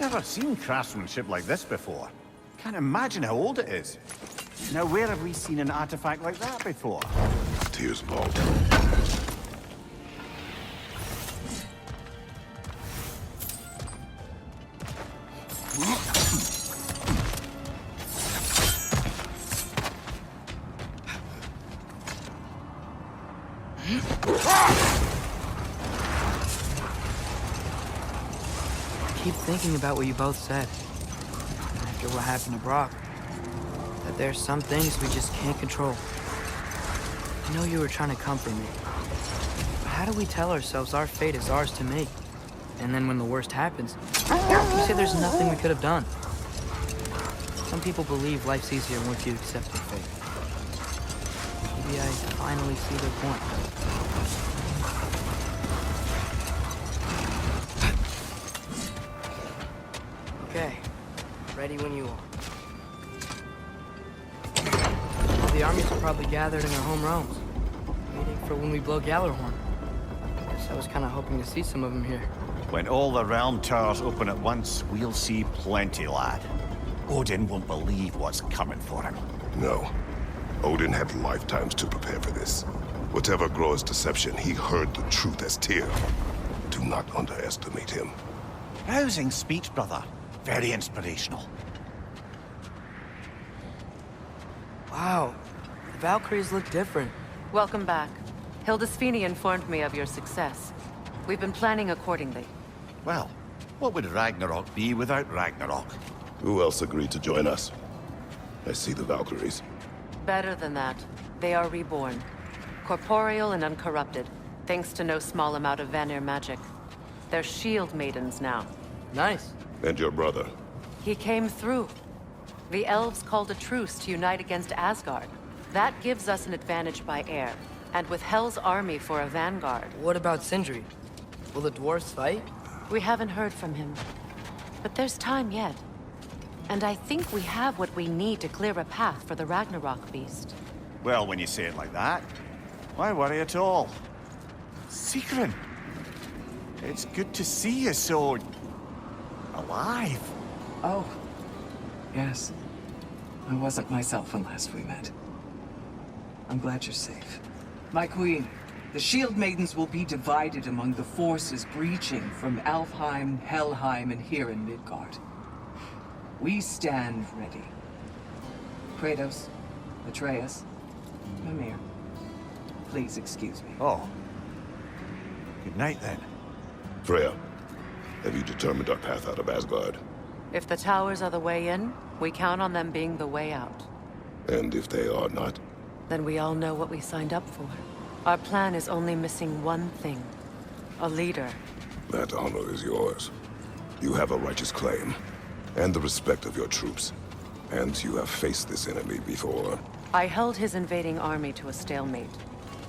Never seen craftsmanship like this before. Can't imagine how old it is. Now, where have we seen an artifact like that before? Tears vault. I keep thinking about what you both said. After what happened to Brock. That there's some things we just can't control. I know you were trying to comfort me. But how do we tell ourselves our fate is ours to make? And then when the worst happens, you say there's nothing we could have done. Some people believe life's easier once you accept your fate. Maybe I finally see their point. Okay, ready when you are. All the armies are probably gathered in their home realms, waiting for when we blow Gallarhorn. Guess I was kind of hoping to see some of them here. When all the realm towers open at once, we'll see plenty, lad. Odin won't believe what's coming for him. No. Odin had lifetimes to prepare for this. Whatever Groa's deception, he heard the truth as Tyr. Do not underestimate him. Rousing speech, brother. Very inspirational. Wow, the Valkyries look different. Welcome back. Hildisfini informed me of your success. We've been planning accordingly. Well, what would Ragnarok be without Ragnarok? Who else agreed to join us? I see the Valkyries. Better than that. They are reborn. Corporeal and uncorrupted, thanks to no small amount of Vanir magic. They're shield maidens now. Nice. And your brother? He came through. The elves called a truce to unite against Asgard. That gives us an advantage by air, and with Hell's army for a vanguard. What about Sindri? Will the dwarves fight? We haven't heard from him. But there's time yet. And I think we have what we need to clear a path for the Ragnarok beast. Well, when you say it like that, why worry at all? Sigrun! It's good to see you so... alive. Oh, yes. I wasn't myself when last we met. I'm glad you're safe. My queen, the Shield Maidens will be divided among the forces breaching from Alfheim, Helheim, and here in Midgard. We stand ready. Kratos, Atreus, Mimir, please excuse me. Oh. Good night, then. Freya, have you determined our path out of Asgard? If the towers are the way in, we count on them being the way out. And if they are not? Then we all know what we signed up for. Our plan is only missing one thing. A leader. That honor is yours. You have a righteous claim, and the respect of your troops. And you have faced this enemy before. I held his invading army to a stalemate.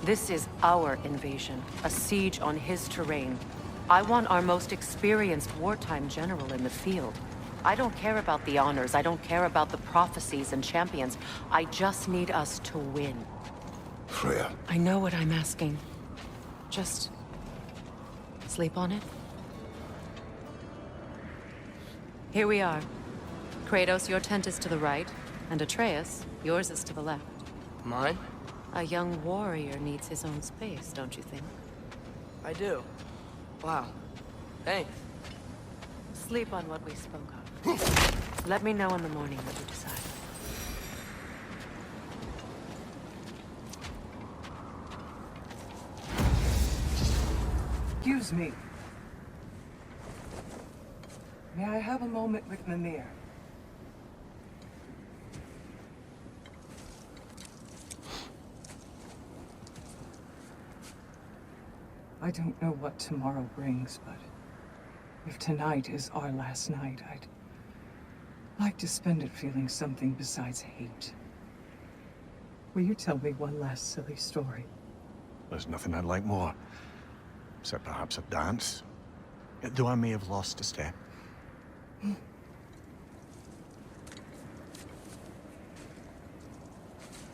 This is our invasion, a siege on his terrain. I want our most experienced wartime general in the field. I don't care about the honors, I don't care about the prophecies and champions. I just need us to win. Freya. I know what I'm asking. Just... sleep on it? Here we are. Kratos, your tent is to the right, and Atreus, yours is to the left. Mine? A young warrior needs his own space, don't you think? I do. Wow. Thanks. Sleep on what we spoke of. Let me know in the morning what you decide. Excuse me. May I have a moment with Mimir? I don't know what tomorrow brings, but if tonight is our last night, I'd like to spend it feeling something besides hate. Will you tell me one last silly story? There's nothing I'd like more Said perhaps a dance. Though I may have lost a step.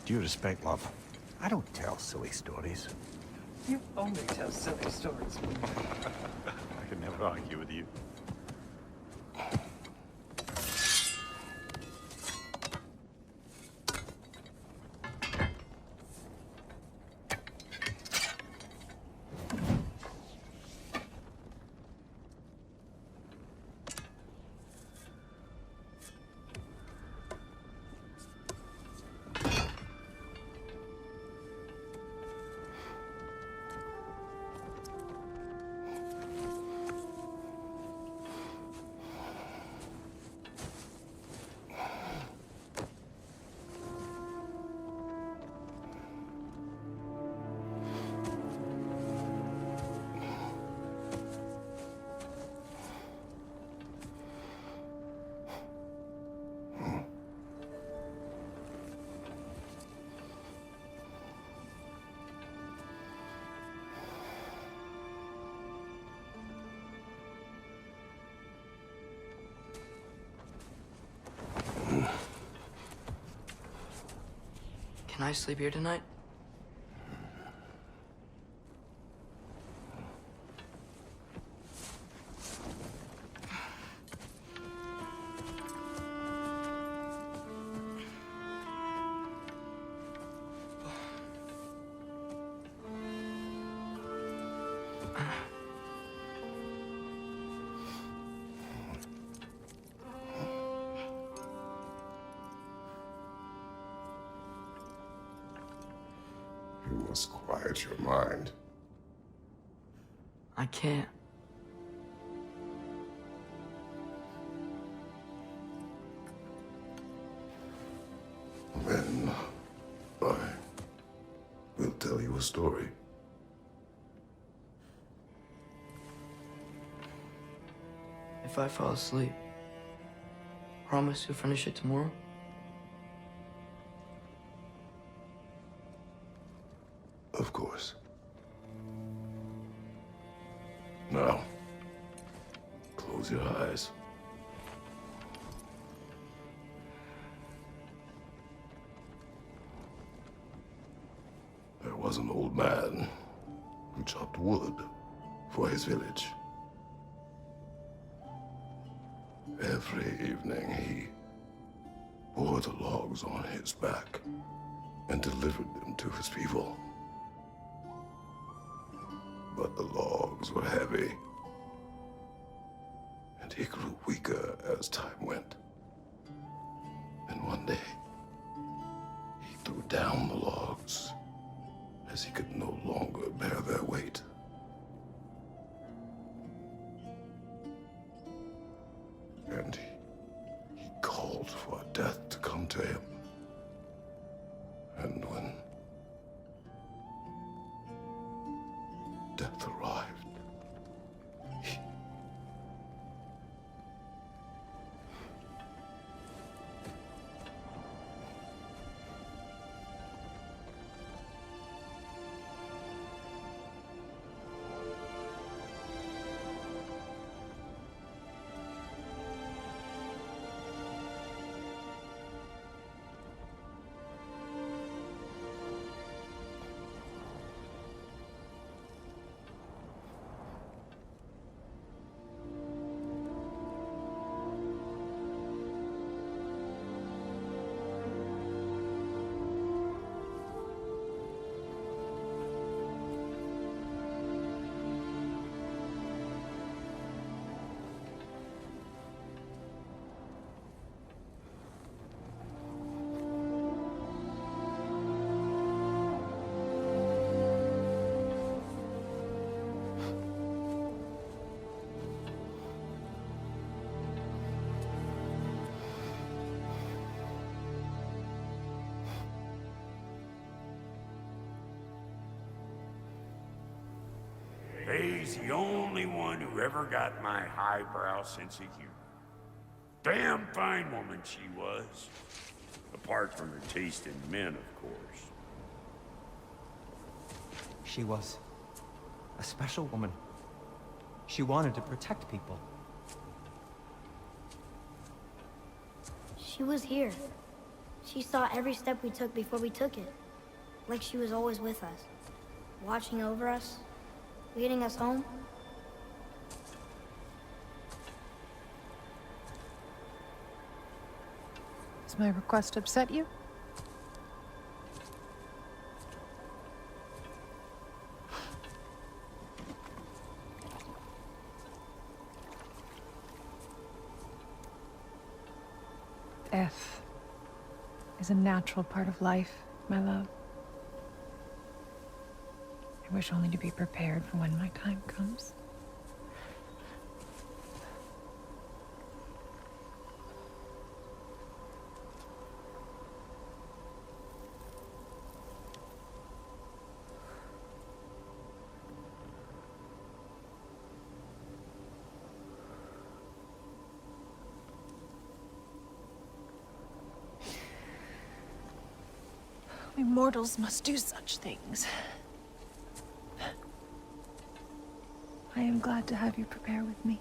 Due respect, love. I don't tell silly stories. You only tell silly stories. I can never argue with you. Can I sleep here tonight? You must quiet your mind. I can't. Then I will tell you a story. If I fall asleep, promise you'll finish it tomorrow? Of course. Now, close your eyes. There was an old man who chopped wood for his village. Every evening he bore the logs on his back and delivered them to his people. But the logs were heavy, and he grew weaker as time went. And one day, he threw down the logs as he could no longer bear their weight. And he called for death to come to him. And when death arrived, He's the only one who ever got my highbrow sense of humor. Damn fine woman she was. Apart from her taste in men, of course. She was. A special woman. She wanted to protect people. She was here. She saw every step we took before we took it. Like she was always with us. Watching over us. Leading us home. Does my request upset you? Death is a natural part of life, my love. I wish only to be prepared for when my time comes. We mortals must do such things. I am glad to have you prepare with me.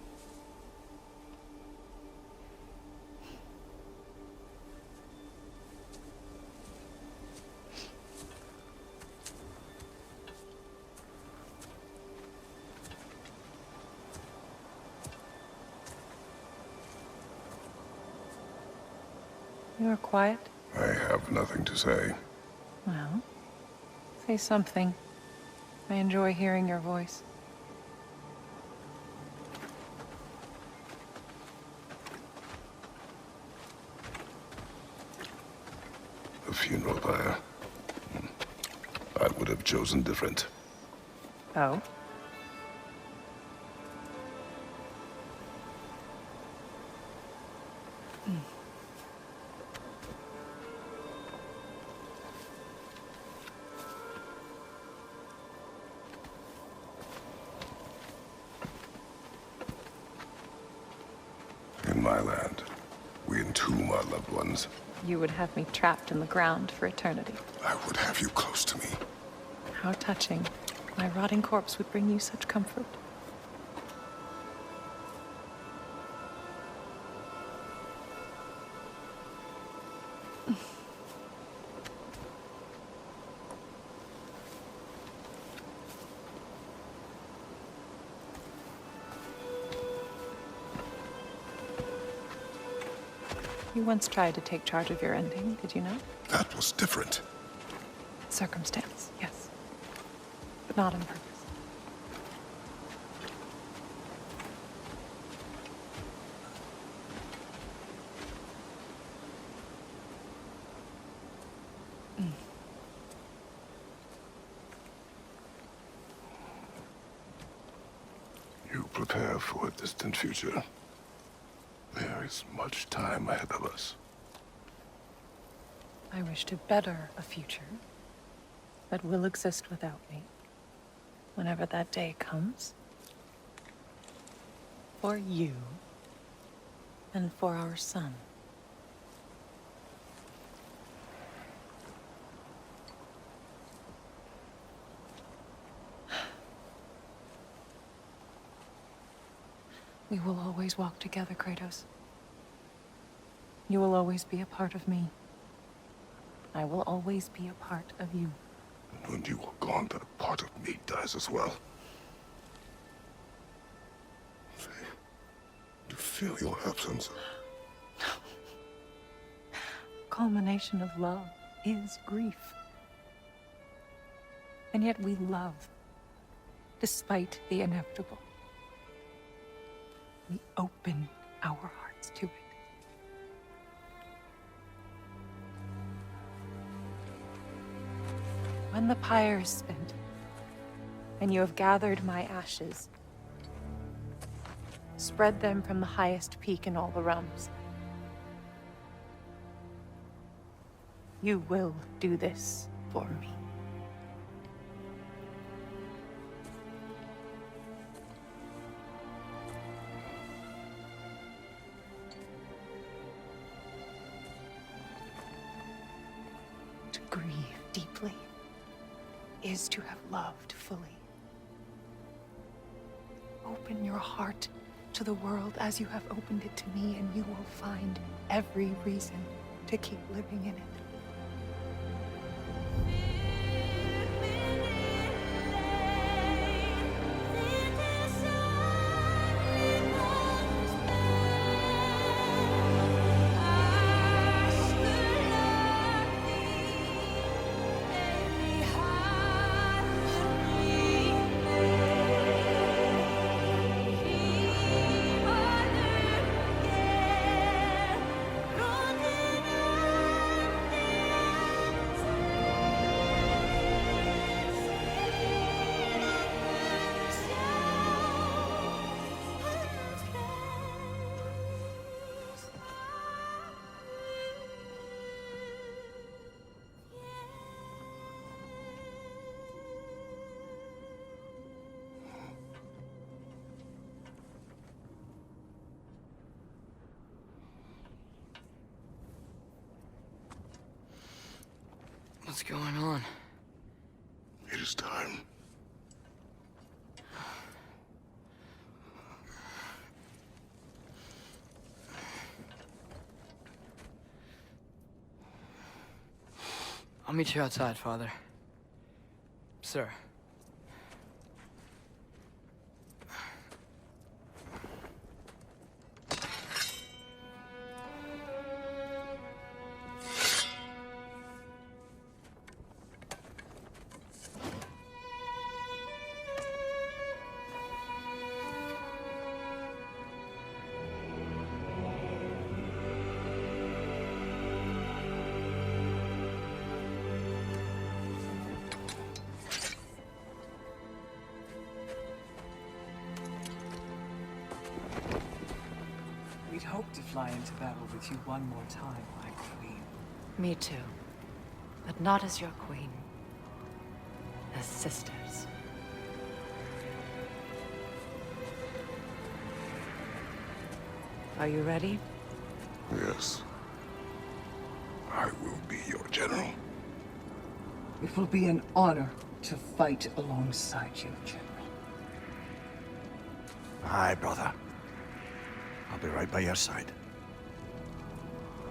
You are quiet? I have nothing to say. Well, say something. I enjoy hearing your voice. The funeral pyre. I would have chosen different. Oh? In my land, we entomb our loved ones. You would have me trapped in the ground for eternity. I would have you close to me. How touching. My rotting corpse would bring you such comfort. You once tried to take charge of your ending, did you know? That was different. Circumstance, yes. But not on purpose. You prepare for a distant future. There is much time ahead of us. I wish to better a future that will exist without me, whenever that day comes. For you, and for our son. We will always walk together, Kratos. You will always be a part of me. I will always be a part of you. And when you are gone, that part of me dies as well. You feel your absence. Culmination of love is grief. And yet we love, despite the inevitable. We open our hearts to it. When the pyre is spent, and you have gathered my ashes, spread them from the highest peak in all the realms. You will do this for me. To grieve deeply is to have loved fully. open your heart to the world as you have opened it to me, and you will find every reason to keep living in it. What's going on? It is time. I'll meet you outside, Father. Sir. We'd hoped to fly into battle with you one more time, my queen. Me too. But not as your queen. As sisters. Are you ready? Yes. I will be your general. It will be an honor to fight alongside you, General. Aye, brother. I'll be right by your side.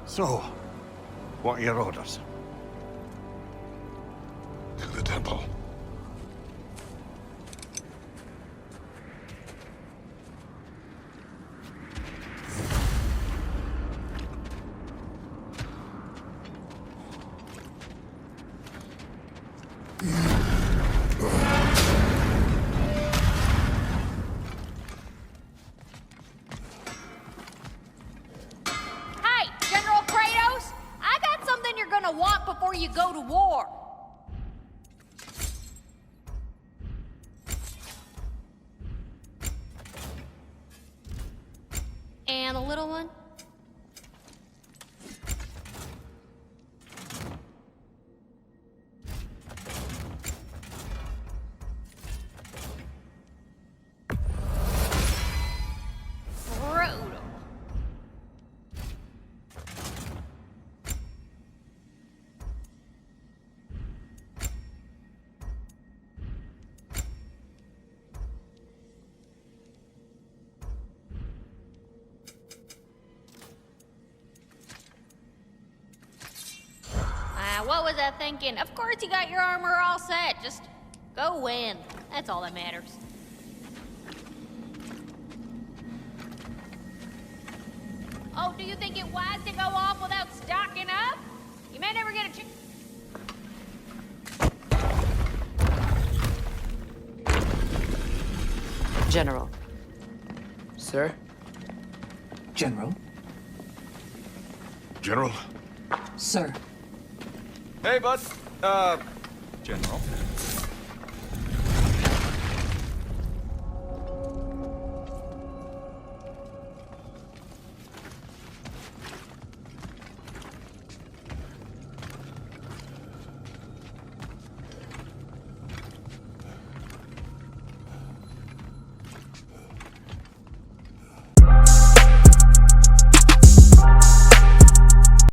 So, what are your orders? To the temple. Hey, General Kratos! I got something you're gonna want before you go to war. And the little one? Brutal. What was I thinking? Of course you got your armor all set. Just go win. That's all that matters. Oh, do you think it wise to go off without stocking up? You may never get a chance. General. Sir? General? General? Sir. Hey, bud. General.